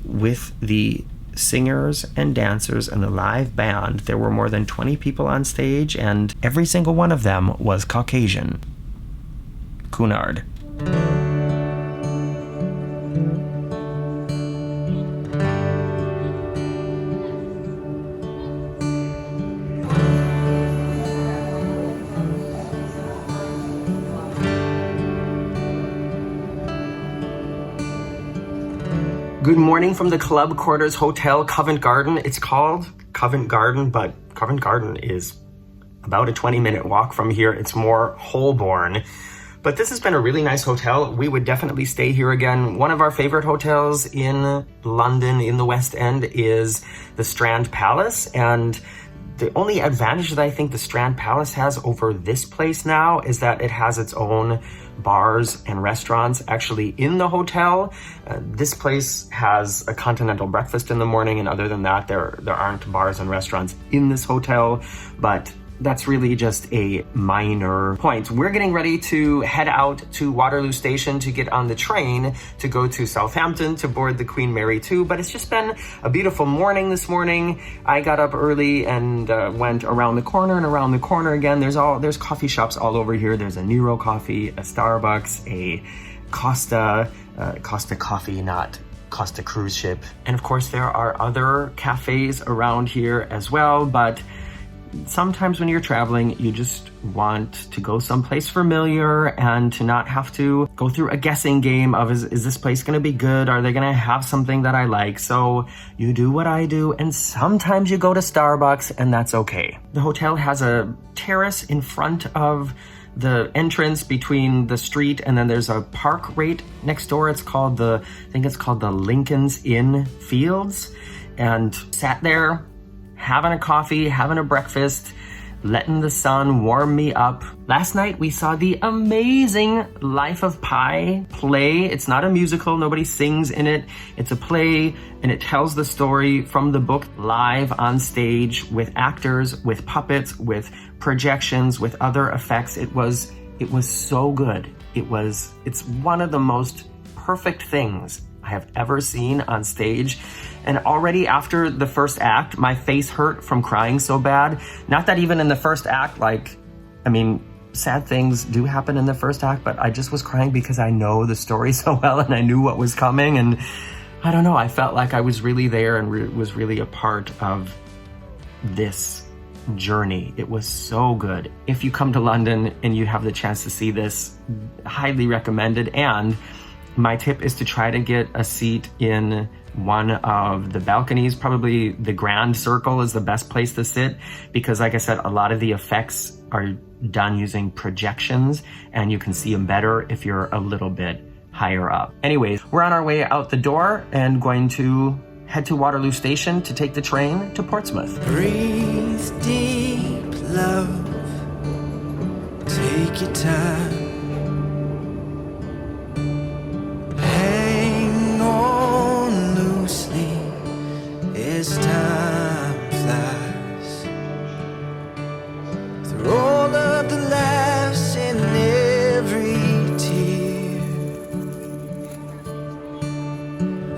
with the singers and dancers and the live band. There were more than 20 people on stage, and every single one of them was Caucasian. Cunard. Good morning from the Club Quarters Hotel, Covent Garden. It's called Covent Garden, but Covent Garden is about a 20-minute walk from here. It's more Holborn. But this has been a really nice hotel. We would definitely stay here again. One of our favorite hotels in London, in the West End, is the Strand Palace. And the only advantage that I think the Strand Palace has over this place now is that it has its own bars and restaurants actually in the hotel. This place has a continental breakfast in the morning, and other than that, there aren't bars and restaurants in this hotel, but that's really just a minor point. We're getting ready to head out to Waterloo Station to get on the train to go to Southampton to board the Queen Mary 2, but it's just been a beautiful morning this morning. I got up early and went around the corner and around the corner again. There's coffee shops all over here. There's a Nero Coffee, a Starbucks, a Costa Coffee, not Costa Cruise Ship. And of course there are other cafes around here as well, but sometimes when you're traveling, you just want to go someplace familiar and to not have to go through a guessing game of, is this place going to be good? Are they going to have something that I like? So you do what I do, and sometimes you go to Starbucks, and that's okay. The hotel has a terrace in front of the entrance between the street, and then there's a park right next door. I think it's called the Lincoln's Inn Fields, and sat there having a coffee, having a breakfast, letting the sun warm me up. Last night we saw the amazing Life of Pi play. It's not a musical, nobody sings in it. It's a play, and it tells the story from the book live on stage with actors, with puppets, with projections, with other effects. It was so good. It's one of the most perfect things I have ever seen on stage. And already after the first act, my face hurt from crying so bad. Not that even in the first act, sad things do happen in the first act, but I just was crying because I know the story so well and I knew what was coming. And I don't know, I felt like I was really there and was really a part of this journey. It was so good. If you come to London and you have the chance to see this, highly recommended. And my tip is to try to get a seat in one of the balconies. Probably the Grand Circle is the best place to sit because, like I said, a lot of the effects are done using projections and you can see them better if you're a little bit higher up. Anyways, we're on our way out the door and going to head to Waterloo Station to take the train to Portsmouth. Breathe deep, love. Take your time. As time flies through all of the laughs and every tear,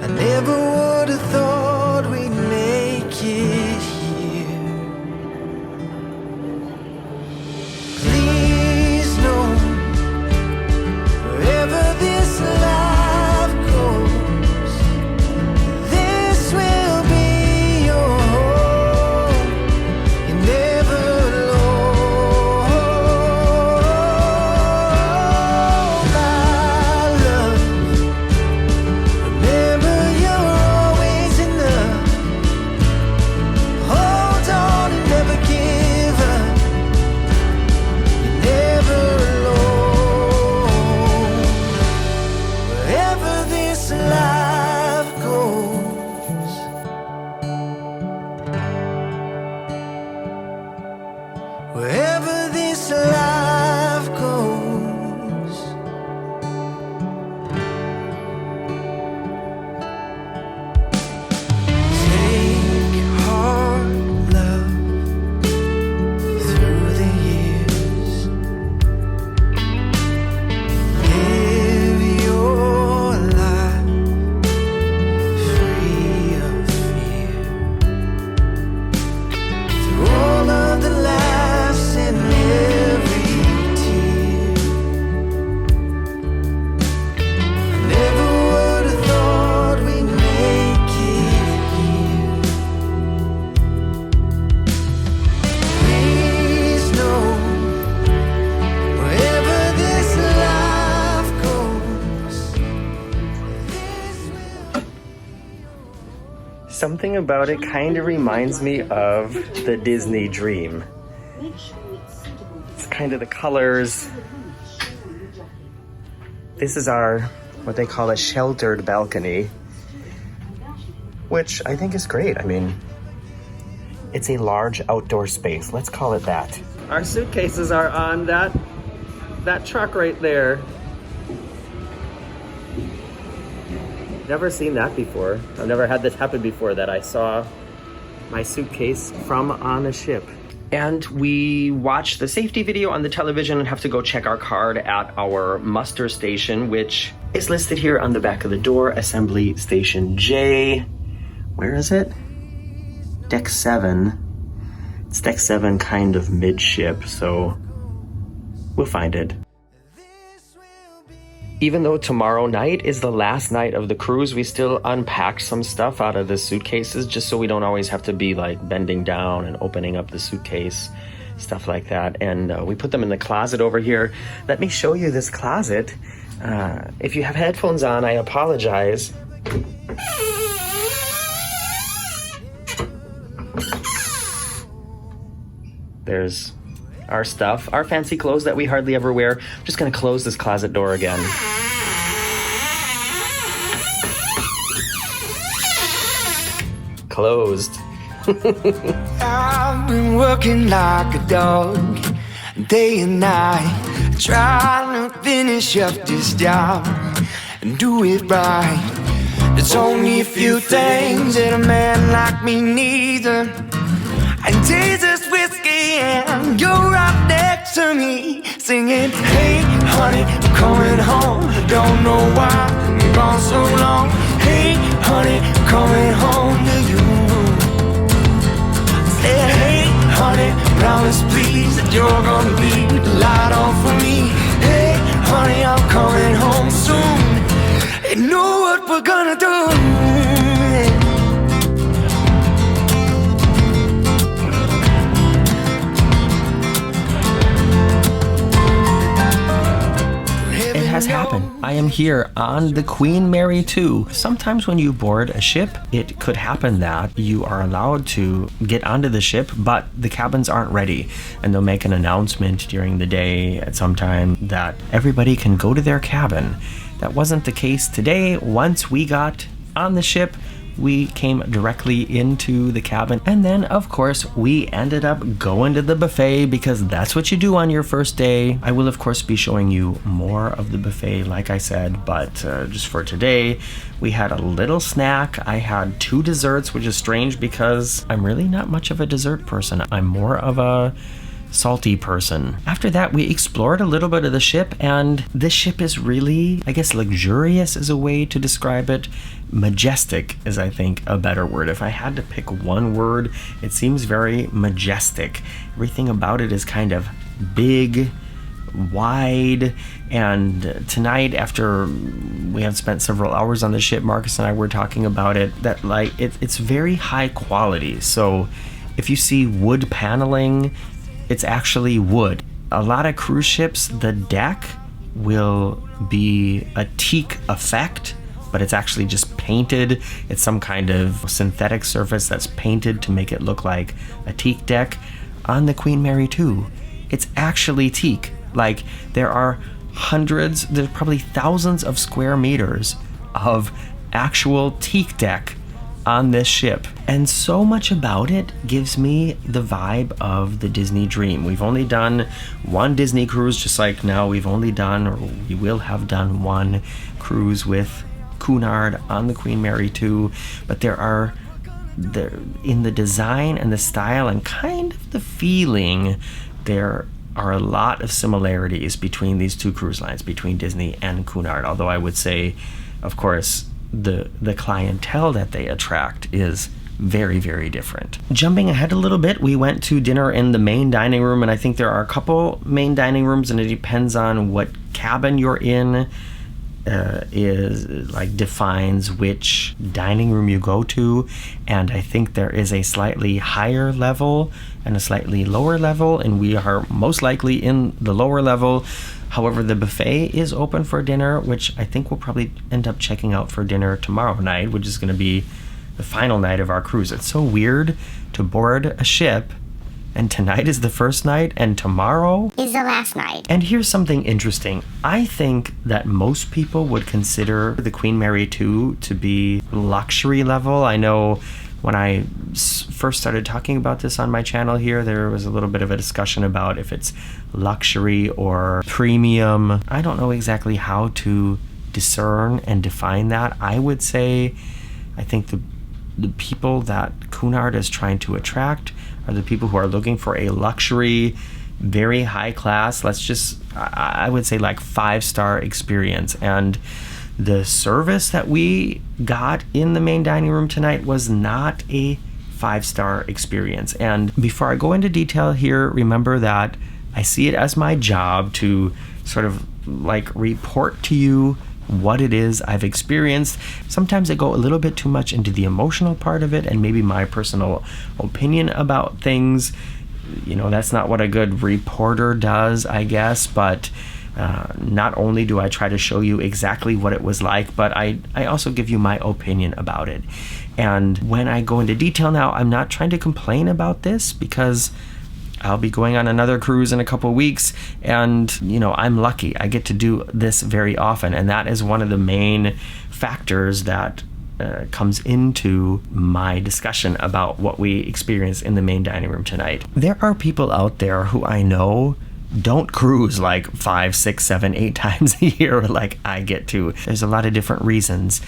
I never would have thought we'd make it here. Please know, wherever this life goes, this will be remember you're Something about it kind of reminds me of the Disney Dream. It's kind of the colors. This is our, what they call a sheltered balcony, which I think is great. I mean, it's a large outdoor space. Let's call it that. Our suitcases are on that truck right there. Never seen that before. I've never had this happen before, that I saw my suitcase from on a ship. And we watched the safety video on the television and have to go check our card at our muster station, which is listed here on the back of the door, Assembly Station J. Where is it? Deck 7. It's Deck 7 kind of midship, so we'll find it. Even though tomorrow night is the last night of the cruise, we still unpacked some stuff out of the suitcases just so we don't always have to be like bending down and opening up the suitcase, stuff like that. And we put them in the closet over here. Let me show you this closet. If you have headphones on, I apologize. There's our stuff, our fancy clothes that we hardly ever wear. I'm just gonna close this closet door again. Closed. I've been working like a dog, day and night, trying to finish up this job and do it right. There's only a few things that a man like me needs, and Jesus whiskey, and you're right next to me, singing, hey, honey, I'm coming home. I don't know why I'm gone so long. Hey, honey, I'm coming home to you. I said, hey, honey, promise please that you're gonna be the light on for me. Hey, honey, I'm coming home soon. You know what we're gonna do. Has happened. I am here on the Queen Mary 2. Sometimes when you board a ship, it could happen that you are allowed to get onto the ship, but the cabins aren't ready. And they'll make an announcement during the day at some time that everybody can go to their cabin. That wasn't the case today. Once we got on the ship, we came directly into the cabin, and then of course we ended up going to the buffet because that's what you do on your first day. I will of course be showing you more of the buffet like I said, but just for today we had a little snack. I had 2 desserts, which is strange because I'm really not much of a dessert person. I'm more of a salty person. After that, we explored a little bit of the ship, and this ship is really, I guess luxurious is a way to describe it. Majestic is, I think, a better word. If I had to pick one word, it seems very majestic. Everything about it is kind of big, wide, and tonight, after we have spent several hours on the ship, Marcus and I were talking about it, that like it's very high quality. So if you see wood paneling, it's actually wood. A lot of cruise ships, the deck will be a teak effect, but it's actually just painted. It's some kind of synthetic surface that's painted to make it look like a teak deck. On the Queen Mary 2, it's actually teak. Like, there are hundreds, there's probably thousands of square meters of actual teak deck on this ship, and so much about it gives me the vibe of the Disney Dream. We've only done one Disney cruise, just like now we've only done, or we will have done, one cruise with Cunard on the Queen Mary 2, but there are, in the design and the style and kind of the feeling, there are a lot of similarities between these 2 cruise lines, between Disney and Cunard, although I would say, of course, the clientele that they attract is very, very different. Jumping ahead a little bit, we went to dinner in the main dining room, and I think there are a couple main dining rooms, and it depends on what cabin you're in, defines which dining room you go to. And I think there is a slightly higher level and a slightly lower level, and we are most likely in the lower level. However, the buffet is open for dinner, which I think we'll probably end up checking out for dinner tomorrow night, which is going to be the final night of our cruise. It's so weird to board a ship and tonight is the first night and tomorrow is the last night. And here's something interesting. I think that most people would consider the Queen Mary II to be luxury level. I know when I first started talking about this on my channel here, there was a little bit of a discussion about if it's luxury or premium. I don't know exactly how to discern and define that. I would say I think the people that Cunard is trying to attract are the people who are looking for a luxury, very high class, I would say like 5-star experience. And the service that we got in the main dining room tonight was not a 5-star experience. And before I go into detail here, remember that I see it as my job to sort of like report to you what it is I've experienced. Sometimes I go a little bit too much into the emotional part of it and maybe my personal opinion about things. That's not what a good reporter does, I guess, but not only do I try to show you exactly what it was like, but I also give you my opinion about it. And when I go into detail now, I'm not trying to complain about this because I'll be going on another cruise in a couple weeks, and I'm lucky. I get to do this very often, and that is one of the main factors that comes into my discussion about what we experienced in the main dining room tonight. There are people out there who I know don't cruise like 5, 6, 7, 8 times a year like I get to. There's a lot of different reasons.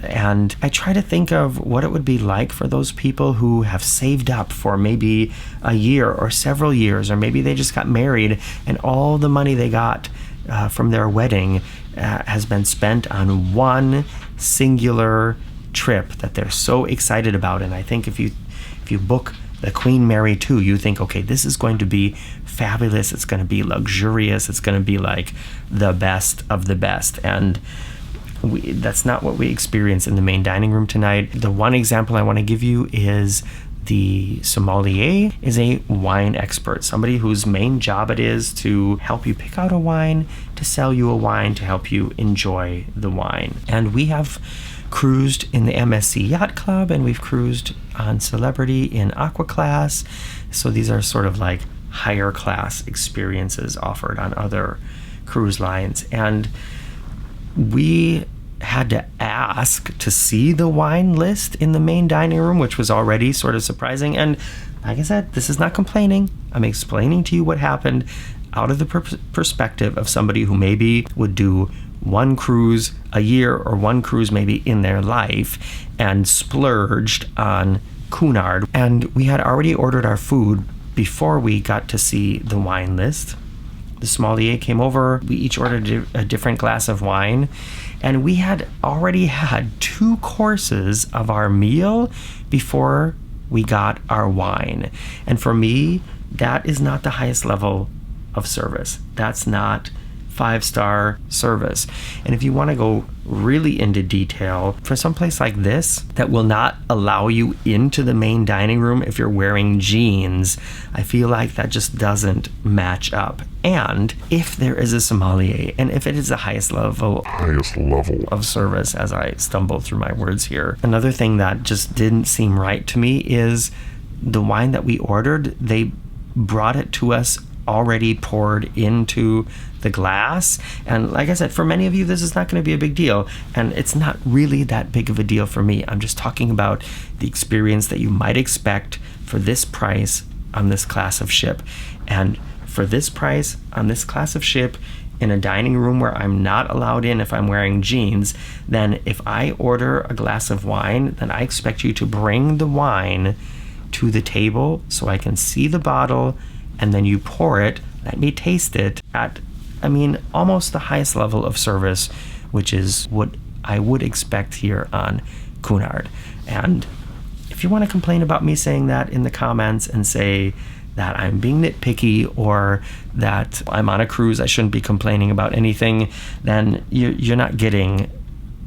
And I try to think of what it would be like for those people who have saved up for maybe a year or several years, or maybe they just got married and all the money they got from their wedding has been spent on one singular trip that they're so excited about. And I think if you book the Queen Mary II, you think, okay, this is going to be fabulous. It's going to be luxurious. It's going to be like the best of the best. And that's not what we experienced in the main dining room tonight. The one example I want to give you is the sommelier is a wine expert, somebody whose main job it is to help you pick out a wine, to sell you a wine, to help you enjoy the wine. And we have cruised in the MSC Yacht Club, and we've cruised on Celebrity in Aqua Class. So these are sort of like higher class experiences offered on other cruise lines. And we had to ask to see the wine list in the main dining room, which was already sort of surprising. And like I said, this is not complaining. I'm explaining to you what happened out of the perspective of somebody who maybe would do one cruise a year or one cruise maybe in their life and splurged on Cunard. And we had already ordered our food before we got to see the wine list. The sommelier came over. We each ordered a different glass of wine, and we had already had 2 courses of our meal before we got our wine. And for me, that is not the highest level of service. That's not 5-star service. And if you want to go really into detail, for some place like this that will not allow you into the main dining room if you're wearing jeans, I feel like that just doesn't match up. And if there is a sommelier, and if it is the highest level of service, as I stumble through my words here, another thing that just didn't seem right to me is the wine that we ordered, they brought it to us already poured into the glass. And like I said, for many of you, this is not going to be a big deal. And it's not really that big of a deal for me. I'm just talking about the experience that you might expect for this price on this class of ship. And for this price on this class of ship in a dining room where I'm not allowed in if I'm wearing jeans, then if I order a glass of wine, then I expect you to bring the wine to the table so I can see the bottle, and then you pour it, let me taste it at, almost the highest level of service, which is what I would expect here on Cunard. And if you want to complain about me saying that in the comments and say that I'm being nitpicky or that I'm on a cruise, I shouldn't be complaining about anything, then you're not getting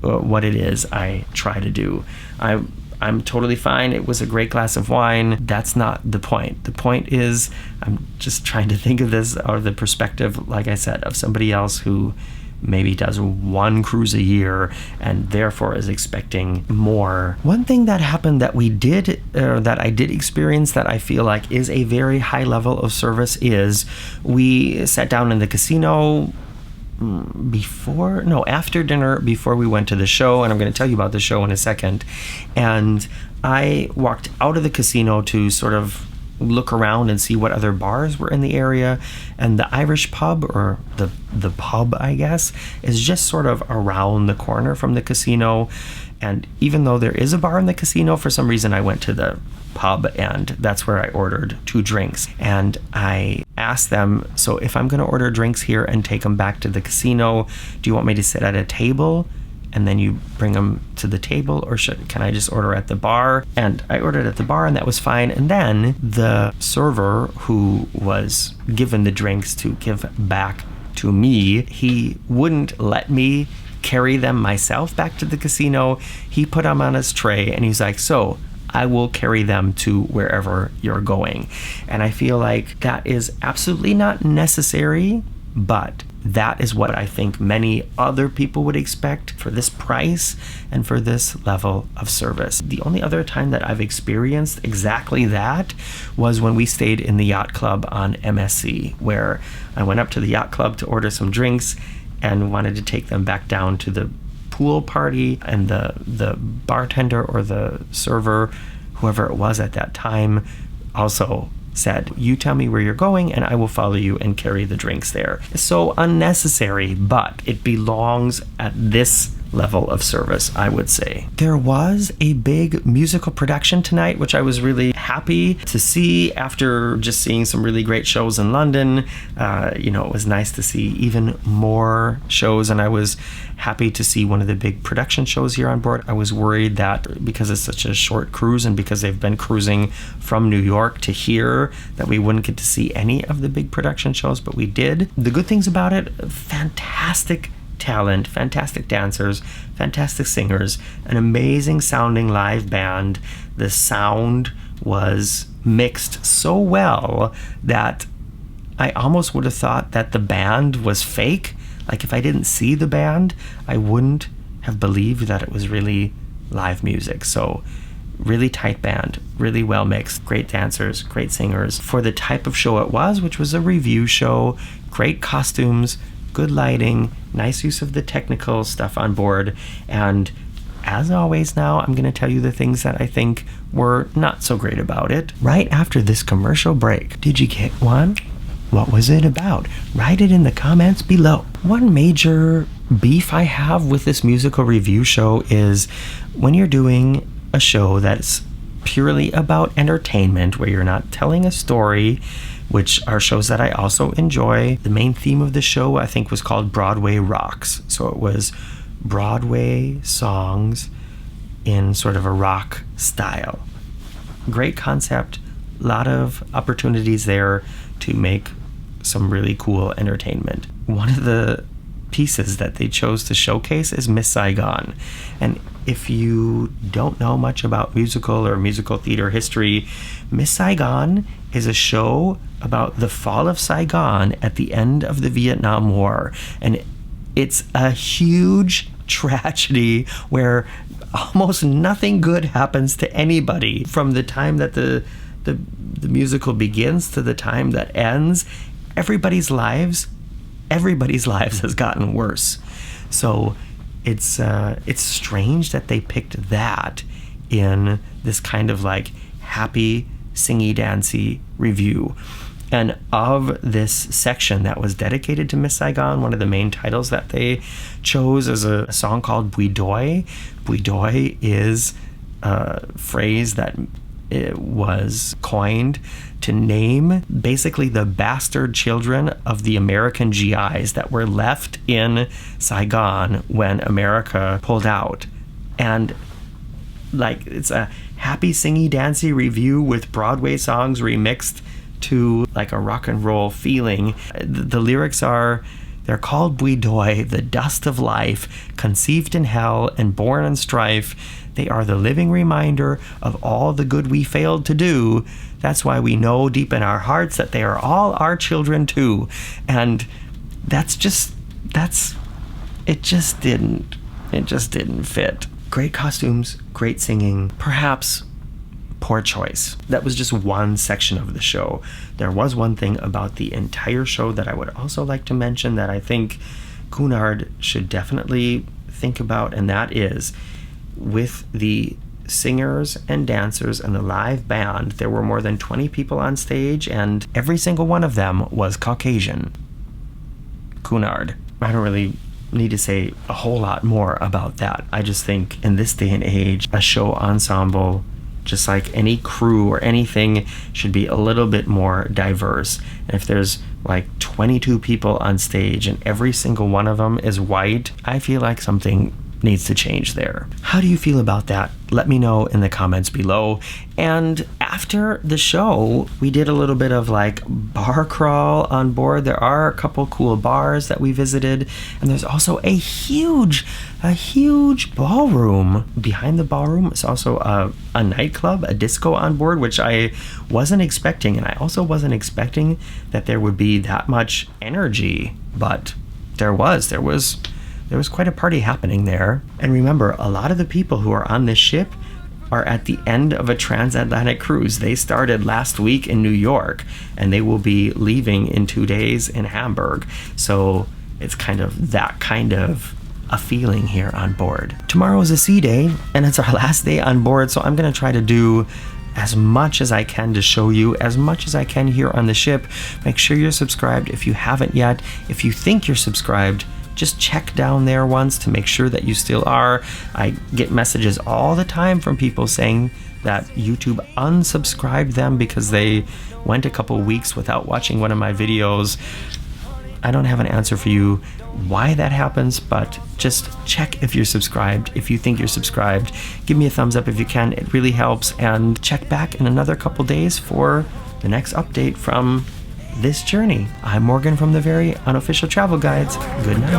what it is I try to do. I'm totally fine. It was a great glass of wine. That's not the point. The point is I'm just trying to think of this out of the perspective, like I said, of somebody else who maybe does one cruise a year and therefore is expecting more. One thing that happened that I did experience that I feel like is a very high level of service is we sat down in the casino after dinner before we went to the show, and I'm going to tell you about the show in a second. And I walked out of the casino to sort of look around and see what other bars were in the area, and the Irish pub, or the pub, I guess, is just sort of around the corner from the casino. And even though there is a bar in the casino, for some reason I went to the pub, and that's where I ordered 2 drinks. And I asked them, so if I'm going to order drinks here and take them back to the casino, do you want me to sit at a table and then you bring them to the table, or can I just order at the bar? And I ordered at the bar, and that was fine. And then the server who was given the drinks to give back to me, he wouldn't let me carry them myself back to the casino. He put them on his tray, and he's like, so I will carry them to wherever you're going. And I feel like that is absolutely not necessary, but that is what I think many other people would expect for this price and for this level of service. The only other time that I've experienced exactly that was when we stayed in the yacht club on MSC, where I went up to the yacht club to order some drinks and wanted to take them back down to the pool party, and the bartender or the server, whoever it was at that time, also said, you tell me where you're going and I will follow you and carry the drinks there. It's so unnecessary, but it belongs at this level of service, I would say. There was a big musical production tonight, which I was really happy to see after just seeing some really great shows in London. It was nice to see even more shows, and I was happy to see one of the big production shows here on board. I was worried that because it's such a short cruise and because they've been cruising from New York to here, that we wouldn't get to see any of the big production shows, but we did. The good things about it, fantastic talent, fantastic dancers, fantastic singers, an amazing sounding live band. The sound was mixed so well that I almost would have thought that the band was fake. Like, if I didn't see the band, I wouldn't have believed that it was really live music. So really tight band, really well mixed, great dancers, great singers. For the type of show it was, which was a review show, great costumes, good lighting, nice use of the technical stuff on board. And as always now, I'm going to tell you the things that I think were not so great about it. Right after this commercial break, did you get one? What was it about? Write it in the comments below. One major beef I have with this musical review show is when you're doing a show that's purely about entertainment, where you're not telling a story, which are shows that I also enjoy. The main theme of the show, I think, was called Broadway Rocks. So it was Broadway songs in sort of a rock style. Great concept, a lot of opportunities there to make some really cool entertainment. One of the pieces that they chose to showcase is Miss Saigon. And if you don't know much about musical or musical theater history, Miss Saigon is a show about the fall of Saigon at the end of the Vietnam War. And it's a huge tragedy where almost nothing good happens to anybody from the time that the musical begins to the time that ends. Everybody's lives has gotten worse. So it's strange that they picked that in this kind of like happy singy dancy review. And of this section that was dedicated to Miss Saigon, one of the main titles that they chose is a song called Bui Doi. Bui Doi is a phrase that it was coined to name basically the bastard children of the American GIs that were left in Saigon when America pulled out. And like, it's a happy singy dancy review with Broadway songs remixed to like a rock and roll feeling. The lyrics are, they're called Bui Doi, the dust of life, conceived in hell and born in strife. They are the living reminder of all the good we failed to do. That's why we know deep in our hearts that they are all our children too. And that's it just didn't fit. Great costumes, great singing, perhaps poor choice. That was just one section of the show. There was one thing about the entire show that I would also like to mention that I think Cunard should definitely think about, and that is with the singers and dancers and the live band, there were more than 20 people on stage, and every single one of them was Caucasian. Cunard. I don't really need to say a whole lot more about that. I just think in this day and age, a show ensemble, just like any crew or anything, should be a little bit more diverse. And if there's like 22 people on stage and every single one of them is white, I feel like something needs to change there. How do you feel about that? Let me know in the comments below. And after the show, we did a little bit of like bar crawl on board. There are a couple cool bars that we visited, and there's also a huge ballroom. Behind the ballroom is also a nightclub, a disco on board, which I wasn't expecting, and I also wasn't expecting that there would be that much energy, but there was quite a party happening there. And remember, a lot of the people who are on this ship are at the end of a transatlantic cruise. They started last week in New York, and they will be leaving in 2 days in Hamburg. So it's kind of that kind of a feeling here on board. Tomorrow is a sea day, and it's our last day on board, so I'm gonna try to do as much as I can to show you as much as I can here on the ship. Make sure you're subscribed if you haven't yet. If you think you're subscribed, just check down there once to make sure that you still are. I get messages all the time from people saying that YouTube unsubscribed them because they went a couple weeks without watching one of my videos. I don't have an answer for you why that happens, but just check if you're subscribed. If you think you're subscribed, give me a thumbs up if you can. It really helps. And check back in another couple days for the next update from this journey. I'm Morgan from the Very Unofficial Travel Guides. Good night.